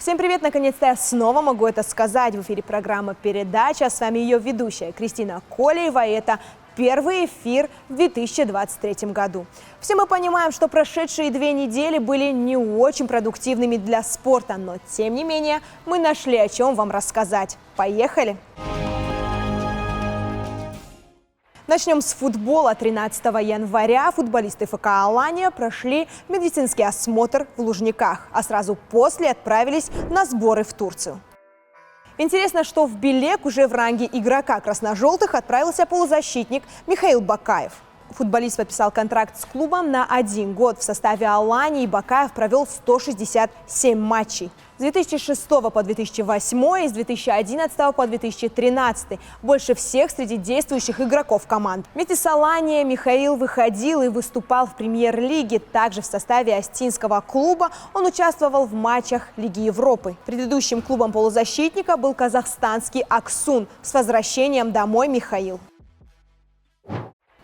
Всем привет! Наконец-то я снова могу это сказать. В эфире программа «Передача». С вами ее ведущая Кристина Колеева. И это первый эфир в 2023 году. Все мы понимаем, что прошедшие 2 недели были не очень продуктивными для спорта. Но, тем не менее, мы нашли о чем вам рассказать. Поехали! Начнем с футбола. 13 января футболисты ФК «Алания» прошли медицинский осмотр в Лужниках, а сразу после отправились на сборы в Турцию. Интересно, что в Белек уже в ранге игрока красно-желтых отправился полузащитник Михаил Бакаев. Футболист подписал контракт с клубом на 1 год. В составе «Алании» Бакаев провел 167 матчей. С 2006 по 2008 и с 2011 по 2013. Больше всех среди действующих игроков команд. Вместе с «Аланией» Михаил выходил и выступал в премьер-лиге. Также в составе остинского клуба он участвовал в матчах Лиги Европы. Предыдущим клубом полузащитника был казахстанский «Аксун». С возвращением домой Михаил.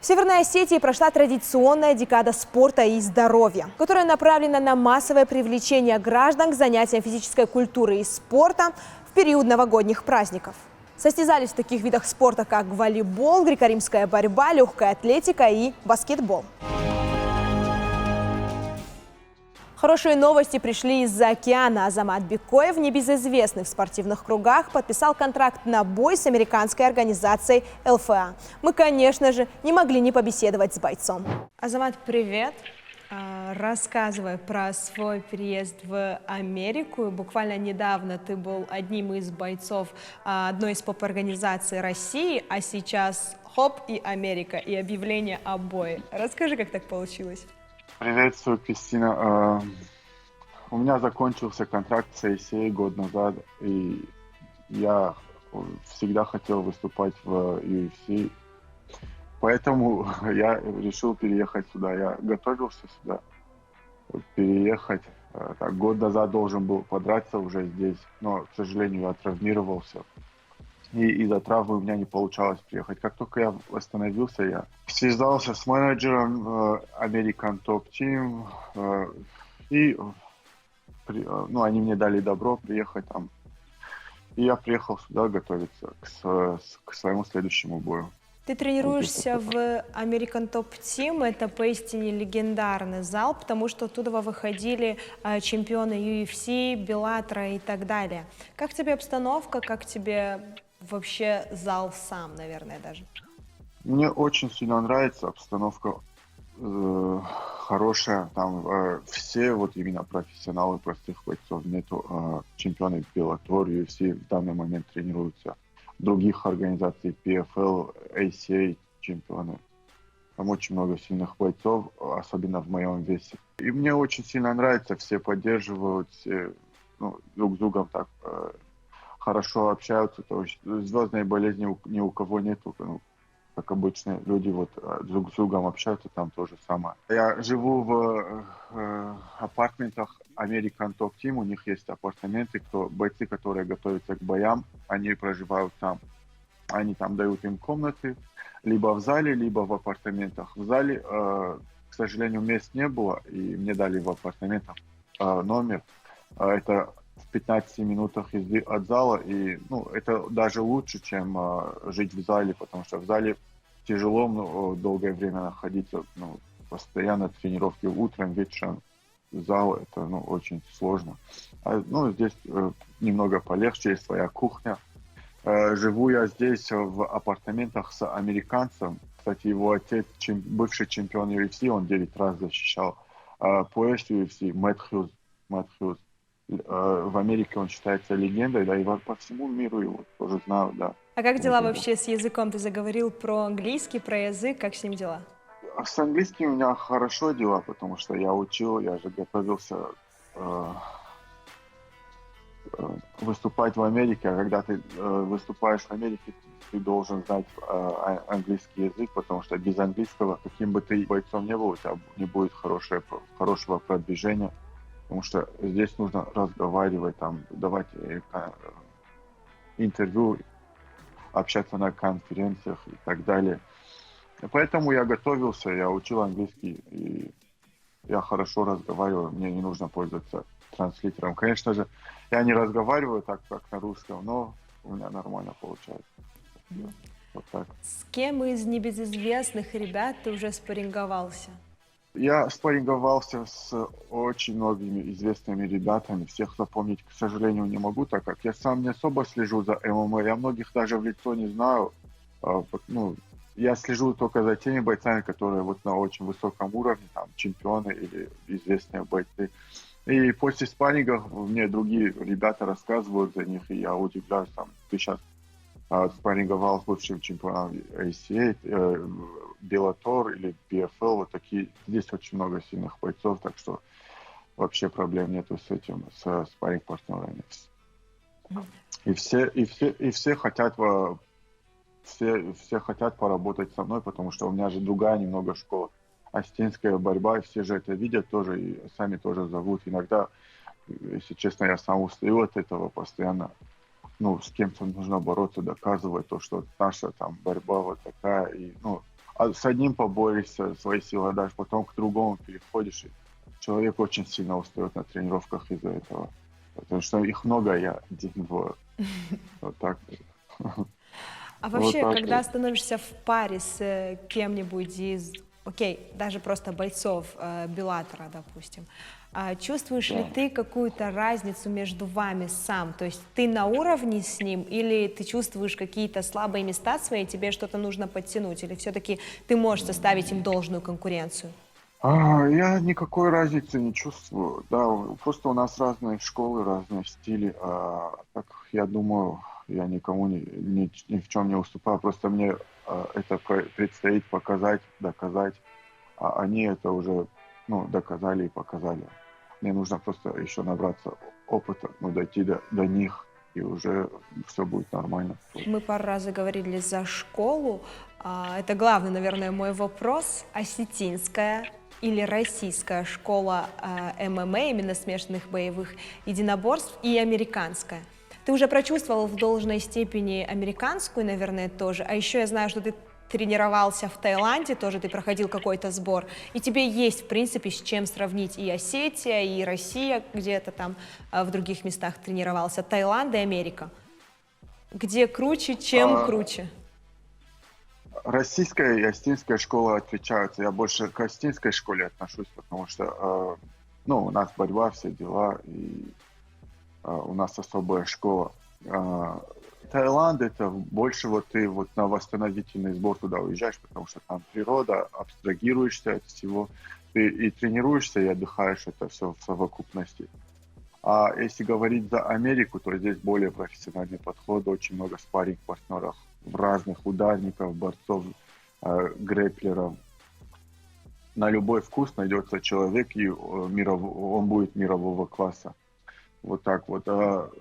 В Северной Осетии прошла традиционная декада спорта и здоровья, которая направлена на массовое привлечение граждан к занятиям физической культуры и спорта в период новогодних праздников. Состязались в таких видах спорта, как волейбол, греко-римская борьба, легкая атлетика и баскетбол. Хорошие новости пришли из-за океана. Азамат Бекоев, небезызвестный в спортивных кругах, подписал контракт на бой с американской организацией ЛФА. Мы, конечно же, не могли не побеседовать с бойцом. Азамат, привет! Рассказывай про свой переезд в Америку. Буквально недавно ты был одним из бойцов одной из поп-организаций России, а сейчас хоп и Америка, и объявление о бое. Расскажи, как так получилось? Приветствую, Кристина. У меня закончился контракт с ACA год назад, и я всегда хотел выступать в UFC, поэтому я решил переехать сюда. Я готовился сюда переехать. Так, год назад должен был подраться уже здесь, но, к сожалению, я травмировался. И из-за травмы у меня не получалось приехать. Как только я восстановился, я связался с менеджером American Top Team, и они мне дали добро приехать там. И я приехал сюда готовиться к своему следующему бою. Ты тренируешься в American Top Team, это поистине легендарный зал, потому что оттуда выходили чемпионы UFC, Беллатора и так далее. Как тебе обстановка, как тебе вообще зал сам, наверное, даже? Мне очень сильно нравится обстановка, хорошая. Там все вот именно профессионалы, простых бойцов. Нету чемпионы Bellator, UFC в данный момент тренируются. Других организаций, PFL, ACA чемпионы. Там очень много сильных бойцов, особенно в моем весе. И мне очень сильно нравится, все поддерживают, все друг с другом так хорошо общаются. То есть звездной болезни ни у кого нету. Как обычно, люди вот друг с другом общаются, там то же самое. Я живу в апартаментах American Top Team, у них есть апартаменты, бойцы, которые готовятся к боям, они проживают там. Они там дают им комнаты, либо в зале, либо в апартаментах. В зале, к сожалению, мест не было, и мне дали в апартаментах номер. Это в 15 минутах езды от зала, и это даже лучше, чем жить в зале, потому что в зале тяжело долгое время находиться, постоянно тренировки утром, вечером, зал, это очень сложно. Здесь немного полегче, есть своя кухня. Живу я здесь в апартаментах с американцем. Кстати, его отец, бывший чемпион UFC, он 9 раз защищал пояс UFC, Мэтт Хьюз. В Америке он считается легендой, да, и по всему миру его тоже знают, да. А как дела вообще с языком? Ты заговорил про английский, про язык, как с ним дела? С английским у меня хорошо дела, потому что я учил, я же готовился выступать в Америке, а когда ты выступаешь в Америке, ты должен знать английский язык, потому что без английского, каким бы ты бойцом не был, у тебя не будет хорошего продвижения. Потому что здесь нужно разговаривать, давать интервью, общаться на конференциях и так далее. И поэтому я готовился, я учил английский, и я хорошо разговариваю, мне не нужно пользоваться транслитером. Конечно же, я не разговариваю так, как на русском, но у меня нормально получается. Вот так. С кем из небезызвестных ребят ты уже спарринговался? Я спарринговался с очень многими известными ребятами. Всех запомнить, к сожалению, не могу, так как я сам не особо слежу за ММА. Я многих даже в лицо не знаю. Ну, я слежу только за теми бойцами, которые вот на очень высоком уровне, там, чемпионы или известные бойцы. И после спаррингов мне другие ребята рассказывают за них, и я удивляюсь, там, ты сейчас спарринговал с бывшим чемпионом ACA, Bellator или PFL, вот такие. Здесь очень много сильных бойцов, так что вообще проблем нету с этим, с спарринг-партнерами. И все хотят все хотят поработать со мной, потому что у меня же другая немного школа. Остинская борьба, и все же это видят тоже, и сами тоже зовут. Иногда, если честно, я сам устаю от этого постоянно. Ну, с кем-то нужно бороться, доказывать то, что наша там борьба вот такая. И, ну, а с одним поборешься, свои силы дашь, потом к другому переходишь. И человек очень сильно устает на тренировках из-за этого. Потому что их много, а я один-двое. Вот так. А Вот вообще, так когда вот. становишься в паре с кем-нибудь из, окей, даже просто бойцов Беллатора, допустим, чувствуешь ли Да. ты какую-то разницу между вами сам? То есть ты на уровне с ним, или ты чувствуешь какие-то слабые места свои, тебе что-то нужно подтянуть, или все-таки ты можешь составить им должную конкуренцию? Я никакой разницы не чувствую. Да, просто у нас разные школы, разные стили. Так, я думаю, я никому ни в чем не уступаю. Просто мне это предстоит показать, доказать. А они это уже, ну, доказали и показали. Мне нужно просто еще набраться опыта, ну, дойти до них, и уже все будет нормально. Мы пару раз говорили за школу. Это главный, наверное, мой вопрос. Осетинская или российская школа ММА, именно смешанных боевых единоборств, и американская? Ты уже прочувствовал в должной степени американскую, наверное, тоже. А еще я знаю, что ты тренировался в Таиланде, тоже ты проходил какой-то сбор, и тебе есть, в принципе, с чем сравнить и Осетия, и Россия, где-то там в других местах тренировался, Таиланд и Америка. Где круче, чем А, круче? Российская и остинская школа отличаются. Я больше к остинской школе отношусь, потому что, ну, у нас борьба, все дела, и у нас особая школа. Таиланд — это больше вот ты вот на восстановительный сбор туда уезжаешь, потому что там природа, абстрагируешься от всего, ты и тренируешься, и отдыхаешь, это все в совокупности. А если говорить за Америку, то здесь более профессиональный подход, очень много спарринг-партнеров, разных ударников, борцов, грэпплеров. На любой вкус найдется человек, и он будет мирового класса. Вот так вот.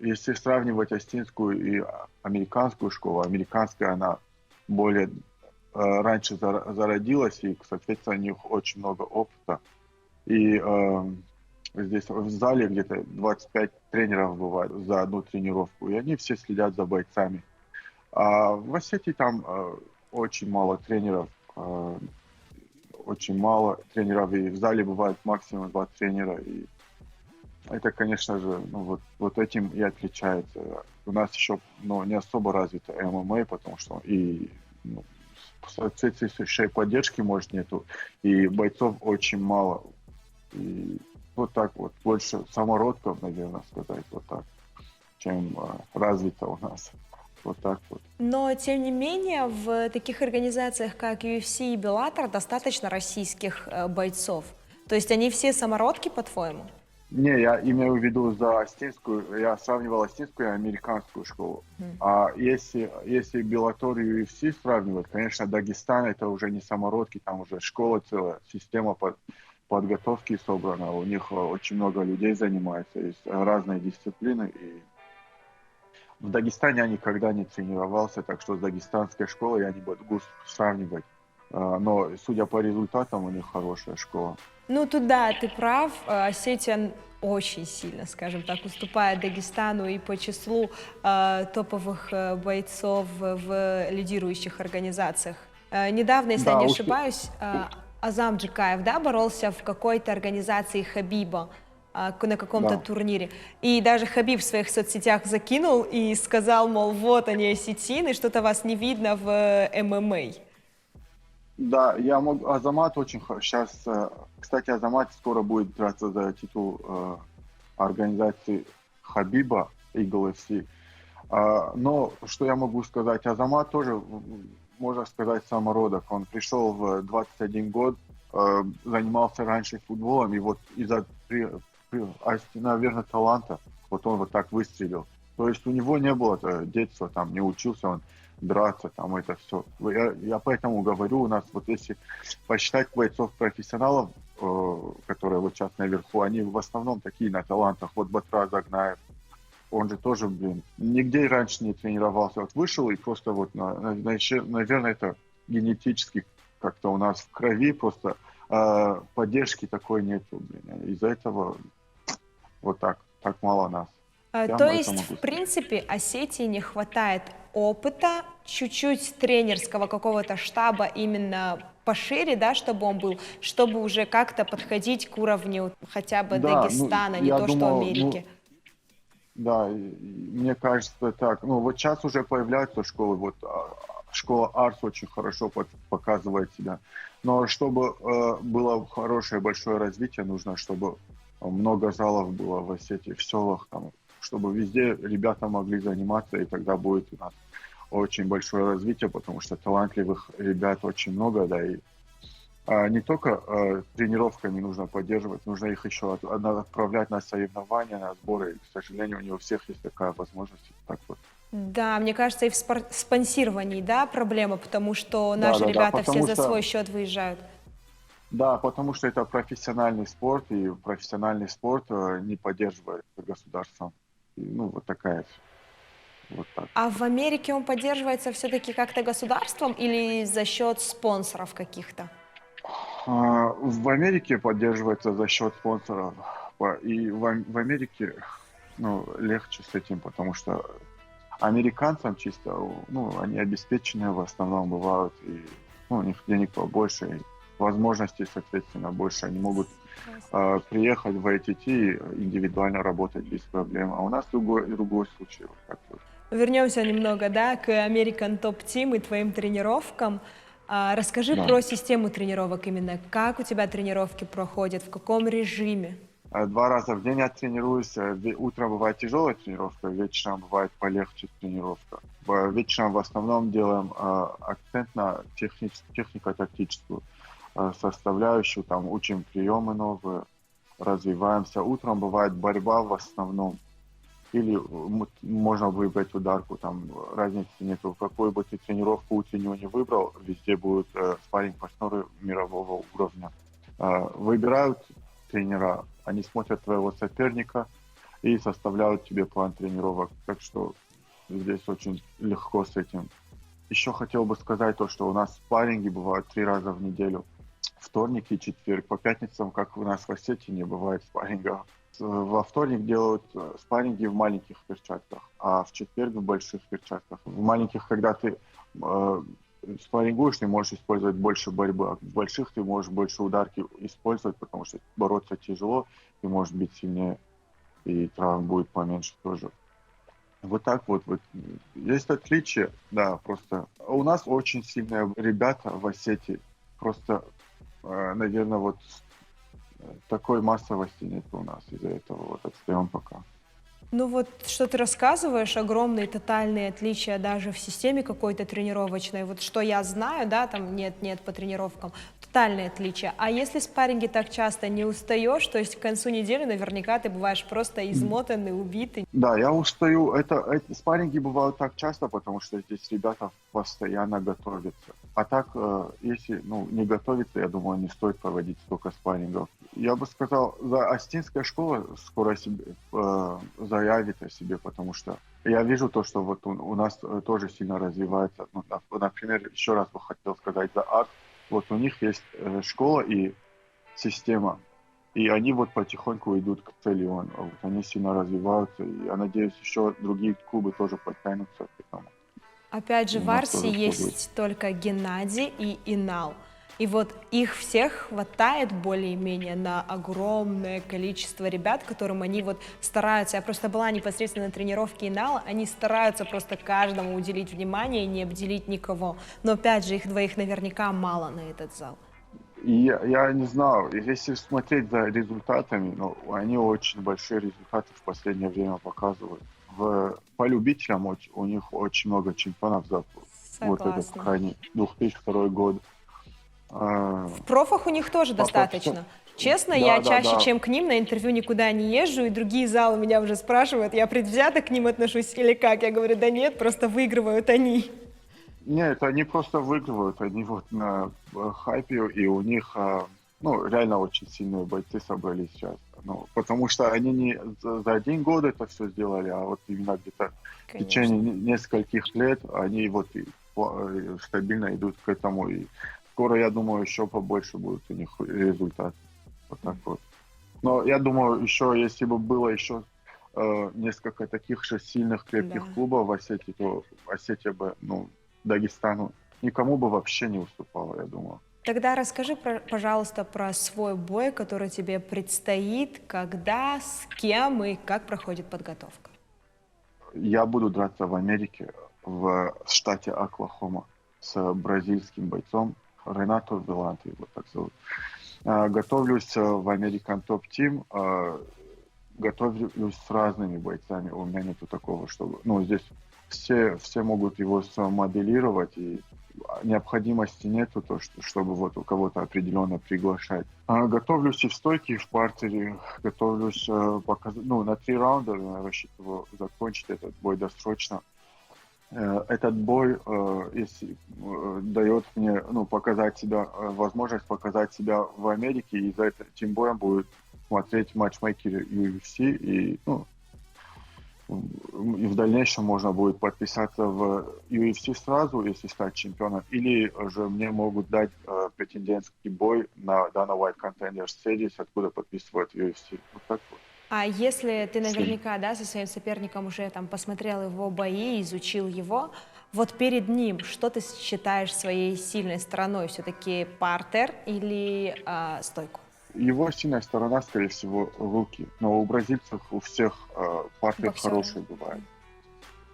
Если сравнивать остинскую и американскую школу, американская, она более раньше зародилась, и, соответственно, у них очень много опыта. И здесь в зале где-то 25 тренеров бывает за одну тренировку, и они все следят за бойцами. А в Осетии там очень мало тренеров, и в зале бывает максимум 2 тренера, и это, конечно же, ну, вот этим и отличается. У нас еще, ну, не особо развито ММА, потому что и, ну, соответствующей поддержки, может, нету, и бойцов очень мало. И вот так вот, больше самородков, наверное, сказать, вот так, чем развито у нас. Вот так вот. Но, тем не менее, в таких организациях, как UFC и Bellator, достаточно российских бойцов. То есть они все самородки, по-твоему? Не, я имею в виду за остинскую, я сравнивал остинскую и американскую школу. А если Bellator и UFC сравнивать, конечно, Дагестан — это уже не самородки, там уже школа целая, система подготовки собрана, у них очень много людей занимается, есть разные дисциплины. И в Дагестане я никогда не тренировался, так что с дагестанской школой я не буду сравнивать. Но, судя по результатам, у них хорошая школа. Ну, тут да, ты прав. Осетия очень сильно, скажем так, уступает Дагестану и по числу топовых бойцов в лидирующих организациях. Недавно, если я Да, не ошибаюсь, Азам Джикаев, да, боролся в какой-то организации Хабиба. на каком-то Да. турнире. И даже Хабиб в своих соцсетях закинул и сказал, мол, вот они, осетины, что-то вас не видно в ММА. Да, я могу. Азамат очень сейчас. Кстати, Азамат скоро будет драться за титул организации Хабиба Eagle FC. Но что я могу сказать? Азамат тоже, можно сказать, самородок. Он пришел в 21 год, занимался раньше футболом, и вот из-за, наверное, таланта, вот он вот так выстрелил. То есть у него не было детства, там, не учился он драться, там, это все. Я поэтому говорю, у нас вот если посчитать бойцов-профессионалов, которые вот сейчас наверху, они в основном такие на талантах. Вот Батра Загнаев, он же тоже, блин, нигде раньше не тренировался. Вот вышел и просто вот, наверное, это генетически как-то у нас в крови просто поддержки такой нету, блин. Из-за этого вот так мало нас. Я То вам это есть, могу в сказать. принципе, Осетии не хватает опыта, чуть-чуть тренерского какого-то штаба именно пошире, да, чтобы он был, чтобы уже как-то подходить к уровню хотя бы Да, ну, Дагестана, не я то что думал, ну, Америки. да, мне кажется так. Ну, вот сейчас уже появляются школы, вот школа Арс очень хорошо показывает себя. Но чтобы было хорошее, большое развитие, нужно, чтобы много залов было в Осетии, в селах, там, чтобы везде ребята могли заниматься, и тогда будет у нас очень большое развитие, потому что талантливых ребят очень много, да, и не только тренировками нужно поддерживать, нужно их еще отправлять на соревнования, на сборы. И, к сожалению, не у всех есть такая возможность. Так вот. Да, мне кажется, и в спонсировании, да, проблема, потому что Да, наши да, да, ребята все потому за свой что, счет выезжают. да, потому что это профессиональный спорт, и профессиональный спорт не поддерживает государством. И, ну, вот такая, вот так. А в Америке он поддерживается все-таки как-то государством или за счет спонсоров каких-то? В Америке поддерживается за счет спонсоров. И в Америке, ну, легче с этим, потому что американцам чисто, ну, они обеспеченные в основном бывают, и ну, у них денег побольше, и возможностей, соответственно, больше. Они могут приехать в ITT и индивидуально работать без проблем. А у нас другой случай. Вот так вот. Вернемся немного, да, к American Top Team и твоим тренировкам. Расскажи Да. про систему тренировок именно. Как у тебя тренировки проходят, в каком режиме? 2 раза в день я тренируюсь. Утром бывает тяжелая тренировка, вечером бывает полегче тренировка. Вечером в основном делаем акцент на технико-тактическую составляющую. Там учим приемы новые, развиваемся. Утром бывает борьба в основном. Или можно выбрать ударку, там разницы нету. Какую бы ты тренировку утреннюю не выбрал, везде будут спарринг-партнеры мирового уровня. Выбирают тренера, они смотрят твоего соперника и составляют тебе план тренировок. Так что здесь очень легко с этим. Еще хотел бы сказать то, что у нас спарринги бывают 3 раза в неделю. Вторник и четверг. По пятницам, как у нас в Осетии, не бывает спаррингов. Во вторник делают спарринги в маленьких перчатках, а в четверг в больших перчатках. В маленьких, когда ты спаррингуешь, ты можешь использовать больше борьбы, а в больших ты можешь больше ударки использовать, потому что бороться тяжело, ты можешь бить сильнее, и травм будет поменьше тоже. Вот так вот. Есть отличия, да, просто. У нас очень сильные ребята в Осетии. Просто, наверное, вот такой массовости нет у нас, из-за этого вот отстаем пока. Ну вот, что ты рассказываешь, огромные тотальные отличия даже в системе какой-то тренировочной. Вот что я знаю, да, там нет по тренировкам, тотальные отличия. А если спарринги так часто, не устаешь, то есть к концу недели наверняка ты бываешь просто измотанный, убитый. Да, я устаю. Эти спарринги бывают так часто, потому что здесь ребята постоянно готовятся. А так, если не готовиться, я думаю, не стоит проводить столько спаррингов. Я бы сказал, Остинская школа скоро заявит о себе, потому что я вижу то, что вот у нас тоже сильно развивается. Ну, например, еще раз бы хотел сказать за арт. Вот у них есть школа и система. И они вот потихоньку идут к цели. Вот они сильно развиваются. И я надеюсь, еще другие клубы тоже подтянутся к этому. Опять же, И у в нас Арсе тоже все будет. есть только Геннадий и Инал. И вот их всех хватает более-менее на огромное количество ребят, которым они вот стараются. Я просто была непосредственно на тренировке Инала, они стараются просто каждому уделить внимание и не обделить никого. Но опять же, их двоих наверняка мало на этот зал. И я не знаю, если смотреть за результатами, ну, они очень большие результаты в последнее время показывают. По любителям у них очень много чемпионов за вот этот Согласна. крайний 2002 год. В профах у них тоже достаточно. Честно, я чаще, Да. чем к ним на интервью никуда не езжу, и другие залы меня уже спрашивают, я предвзято к ним отношусь или как. Я говорю, да нет, просто выигрывают они. Нет, они просто выигрывают, они вот на хайпе, и у них, ну, реально очень сильные бойцы собрались сейчас. Ну, потому что они не за один год это все сделали, а вот именно где-то в течение Конечно. нескольких лет они вот стабильно идут к этому, и скоро, я думаю, еще побольше будет у них результат. Вот так вот. Но я думаю, еще, если бы было еще несколько таких же сильных, крепких Да. клубов в Осетии, то Осетия бы, ну, Дагестану никому бы вообще не уступала, я думаю. Тогда расскажи, пожалуйста, про свой бой, который тебе предстоит, когда, с кем и как проходит подготовка. Я буду драться в Америке, в штате Оклахома, с бразильским бойцом Ренато Виланте, его так зовут. Готовлюсь в American Top Team, готовлюсь с разными бойцами. У меня нету такого, чтобы... Ну, здесь все могут его смоделировать, и необходимости нету, чтобы вот у кого-то определенно приглашать. Готовлюсь и в стойке, и в партере. Готовлюсь на 3 раунда. Я рассчитываю закончить этот бой досрочно. Этот бой дает мне показать себя, возможность показать себя в Америке, и за этим боем будет смотреть матчмейкеры UFC, и в дальнейшем можно будет подписаться в UFC сразу, если стать чемпионом, или же мне могут дать претендентский бой на Dana White Contenders Series, откуда подписывают UFC. Вот так вот. А если ты наверняка, да, со своим соперником уже там посмотрел его бои, изучил его, вот перед ним что ты считаешь своей сильной стороной? Все-таки партер или стойку? Его сильная сторона, скорее всего, руки. Но у бразильцев у всех партер Боксеры. хороший бывает.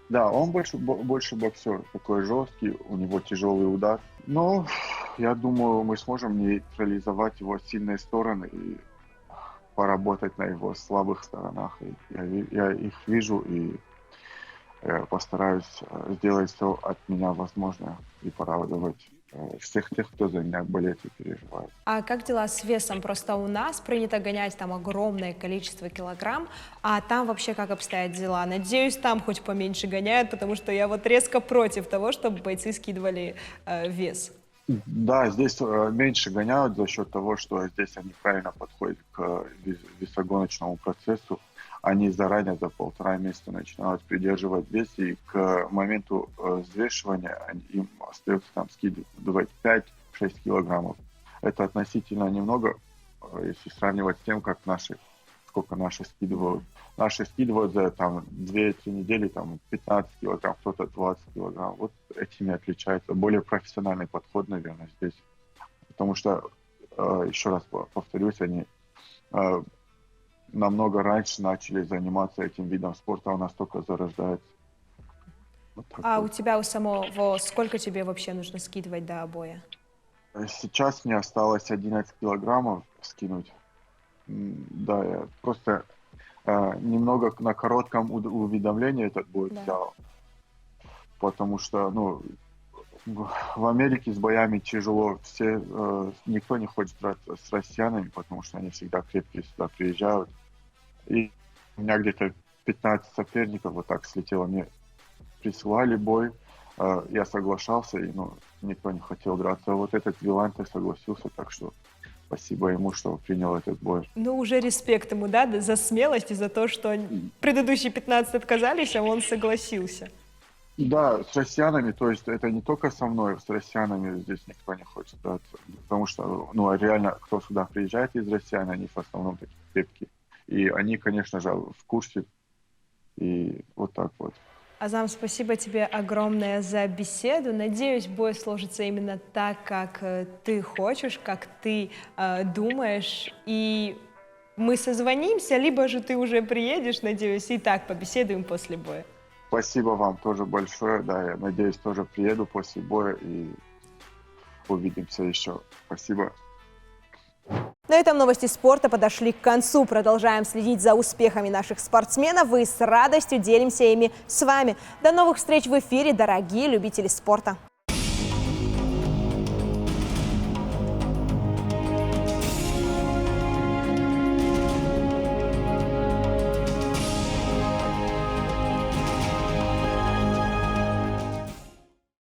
Да, он больше боксер, такой жесткий, у него тяжелый удар. Но я думаю, мы сможем нейтрализовать его сильные стороны и поработать на его слабых сторонах. И я их вижу и постараюсь сделать все от меня возможное и порадовать всех тех, кто за меня болеет и переживает. А как дела с весом? Просто у нас принято гонять там огромное количество килограмм, а там вообще как обстоят дела? Надеюсь, там хоть поменьше гоняют, потому что я вот резко против того, чтобы бойцы скидывали вес. Да, здесь меньше гоняют за счет того, что здесь они правильно подходят к весогоночному процессу. Они заранее за 1,5 месяца начинают придерживать вес, и к моменту взвешивания им остается там скидывать 5-6 килограммов. Это относительно немного, если сравнивать с тем, сколько наши скидывают. Наши скидывают за там 2-3 недели там 15 килограмм, кто-то 20 килограмм. Вот этими отличается. Более профессиональный подход, наверное, здесь. Потому что, еще раз повторюсь, они намного раньше начали заниматься этим видом спорта, а у нас только зарождается. Вот так А у вот. тебя у самого сколько тебе вообще нужно скидывать до боя? Сейчас мне осталось 11 килограммов скинуть. Да, я просто немного на коротком уведомлении этот бой Да. взял, потому что, в Америке с боями тяжело. Никто не хочет драться с россиянами, потому что они всегда крепкие сюда приезжают. И у меня где-то 15 соперников вот так слетело. Мне присылали бой, я соглашался, и никто не хотел драться. А вот этот Виланте согласился, так что спасибо ему, что принял этот бой. Ну, уже респект ему, да, за смелость и за то, что предыдущие 15 отказались, а он согласился. Да, с россиянами, то есть это не только со мной, с россиянами здесь никто не хочет драться, потому что, реально, кто сюда приезжает из россиян, они в основном такие крепкие. И они, конечно же, в курсе, и вот так вот. Азам, спасибо тебе огромное за беседу. Надеюсь, бой сложится именно так, как ты хочешь, как ты думаешь. И мы созвонимся, либо же ты уже приедешь, надеюсь, и так побеседуем после боя. Спасибо вам тоже большое. Да, я надеюсь, тоже приеду после боя и увидимся еще. Спасибо. На этом новости спорта подошли к концу. Продолжаем следить за успехами наших спортсменов и с радостью делимся ими с вами. До новых встреч в эфире, дорогие любители спорта.